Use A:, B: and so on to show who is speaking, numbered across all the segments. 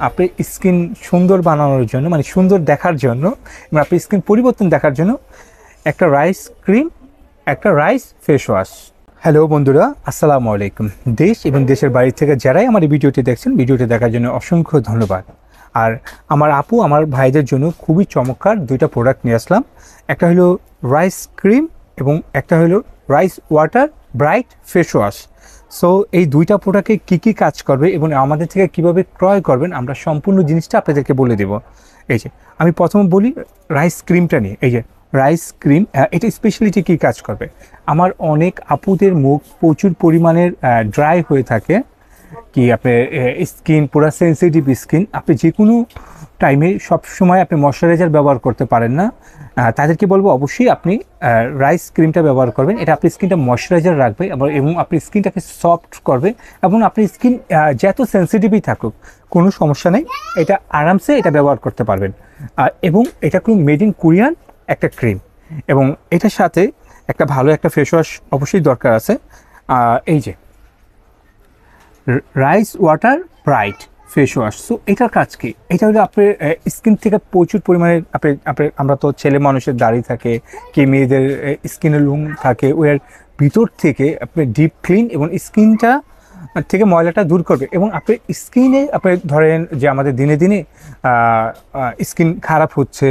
A: আপনার স্কিন সুন্দর বানানোর জন্য, মানে সুন্দর দেখার জন্য এবং আপনার স্কিন পরিবর্তন দেখার জন্য একটা রাইস ক্রিম, একটা রাইস ফেস ওয়াশ। হ্যালো বন্ধুরা, আসসালামু আলাইকুম। দেশ এবং দেশের বাইরে থেকে যারাই আমার এই ভিডিওটি দেখছেন, ভিডিওটি দেখার জন্য অসংখ্য ধন্যবাদ। আর আমার আপু, আমার ভাইদের জন্য খুবই চমৎকার দুইটা প্রোডাক্ট নিয়ে আসলাম। একটা হলো রাইস ক্রিম এবং একটা হলো rice water bright face wash. So এই দুইটা প্রোডাক্টে কী কাজ করবে এবং আমাদের থেকে কিভাবে ক্রয় করবেন আমরা সম্পূর্ণ জিনিসটা আপনাদেরকে বলে দেব। এই যে আমি প্রথম বলি রাইস ক্রিমটা নিয়ে। এই যে রাইস ক্রিম, এটা স্পেশালিটি কী কাজ করবে। আমার অনেক আপুদের মুখ প্রচুর পরিমাণের ড্রাই হয়ে থাকে, কি আপনার স্কিন পুরো সেন্সিটিভ স্কিন, আপনি যে কোনো টাইমে সবসময় আপনি ময়শ্চারাইজার ব্যবহার করতে পারেন না, তাদেরকে বলবো অবশ্যই আপনি রাইস ক্রিমটা ব্যবহার করবেন। এটা আপনি স্কিনটা ময়শ্চারাইজার রাখবে এবং আপনি স্কিনটাকে সফট করবে এবং আপনি স্কিন যত সেন্সিটিভই থাকুক কোনো সমস্যা নেই, এটা আরামসে এটা ব্যবহার করতে পারবেন। এবং এটা খুব মেড ইন কোরিয়ান একটা ক্রিম এবং এটার সাথে একটা ভালো একটা ফেস ওয়াশ অবশ্যই দরকার আছে। এই যে rice water bright face wash. So এটার কাজ কি? এটা হলো আপনার স্কিন থেকে প্রচুর পরিমাণে আমরা তো ছেলে মানুষের দাড়ি থাকে, কি মেয়েদের স্কিনের লুম থাকে, ওর ভিতর থেকে আপনি ডিপ ক্লিন এবং স্কিনটা থেকে ময়লাটা দূর করবে এবং আপনার স্কিনে আপনি ধরেন যে আমাদের দিনে দিনে স্কিন খারাপ হচ্ছে,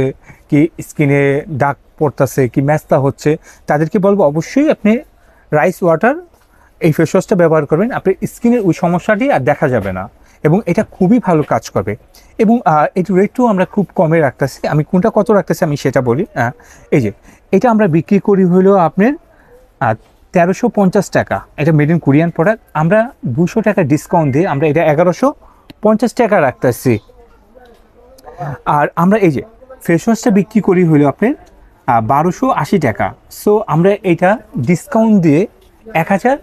A: কি স্কিনে দাগ পড়তেছে, কি ম্যাস্তা হচ্ছে, তাদেরকে বলবো অবশ্যই আপনি রাইস ওয়াটার এই ফেস ওয়াশটা ব্যবহার করবেন। আপনার স্কিনের ওই সমস্যাটি আর দেখা যাবে না এবং এটা খুবই ভালো কাজ করবে। এবং এর রেটও আমরা খুব কমে রাখতেছি। আমি কোনটা কত রাখতেছি আমি সেটা বলি। এই যে এটা আমরা বিক্রি করি হলো আপনার 1350 টাকা। এটা মেড ইন কোরিয়ান প্রোডাক্ট। আমরা 200 টাকা ডিসকাউন্ট দিয়ে আমরা এটা 1150 টাকা রাখতেছি। আর আমরা এই যে ফেস ওয়াশটা বিক্রি করি হলো আপনার 1280 টাকা। সো আমরা এটা ডিসকাউন্ট দিয়ে 1000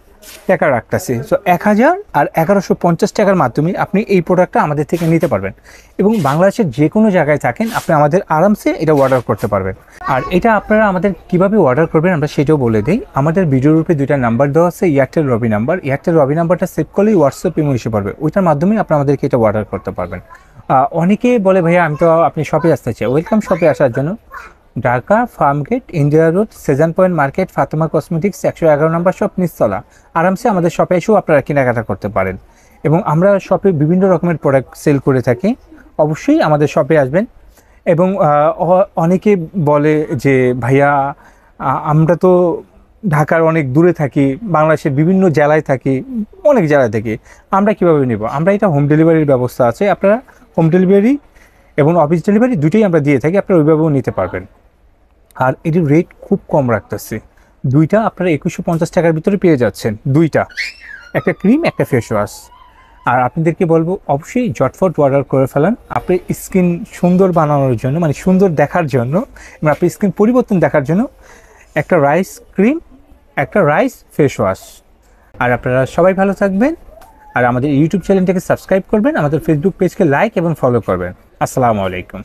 A: টাকা রাখতেছি। সো 1000 আর 1150 টাকার মাধ্যমে আপনি এই প্রোডাক্টটা আমাদের থেকে নিতে পারবেন এবং বাংলাদেশের যে কোনো জায়গায় থাকেন আপনি আমাদের আরামসে এটা অর্ডার করতে পারবেন। আর এটা আপনারা আমাদের কিভাবে অর্ডার করবেন আমরা সেটাও বলে দিই। আমাদের ভিডিওর উপরে দুইটা নাম্বার দেওয়া আছে, এয়ারটেল রবি নাম্বার। এয়ারটেল রবি নাম্বারটা সেভ করলেই হোয়াটসঅ্যাপ ইমো এসে পড়বে, ওইটার মাধ্যমে আপনি আমাদেরকে এটা অর্ডার করতে পারবেন। অনেকে বলে ভাইয়া আমি তো আপনি শপে আসতে চাই। ওয়েলকাম শপে আসার জন্য। Dhaka Farmgate, India road, Shezan point market, Fatema cosmetics, 111 নম্বর শপ, নিচতলা। আরামসে আমাদের শপে এসেও আপনারা কেনাকাটা করতে পারেন এবং আমরা শপে বিভিন্ন রকমের প্রোডাক্ট সেল করে থাকি। অবশ্যই আমাদের শপে আসবেন। এবং অনেকে বলে যে ভাইয়া আমরা তো ঢাকার অনেক দূরে থাকি, বাংলাদেশের বিভিন্ন জেলায় থাকি, অনেক জেলায় থাকি, আমরা কীভাবে নেব? আমরা এটা হোম ডেলিভারির ব্যবস্থা আছে। আপনারা হোম ডেলিভারি এবং অফিস ডেলিভারি দুটোই আমরা দিয়ে থাকি, আপনারা ওইভাবেও নিতে পারবেন। আর এটির রেট খুব কম রাখতেছি। দুইটা আপনারা 2150 টাকার ভিতরে পেয়ে যাচ্ছেন, দুইটা, একটা ক্রিম একটা ফেস ওয়াশ। আর আপনাদেরকে বলবো অবশ্যই ঝটফট অর্ডার করে ফেলান। আপনার স্কিন সুন্দর বানানোর জন্য, মানে সুন্দর দেখার জন্য এবং আপনার স্কিন পরিবর্তন দেখার জন্য একটা রাইস ক্রিম, একটা রাইস ফেস ওয়াশ। আর আপনারা সবাই ভালো থাকবেন আর আমাদের ইউটিউব চ্যানেলটাকে সাবস্ক্রাইব করবেন, আমাদের ফেসবুক পেজকে লাইক এবং ফলো করবেন। আসসালামু আলাইকুম।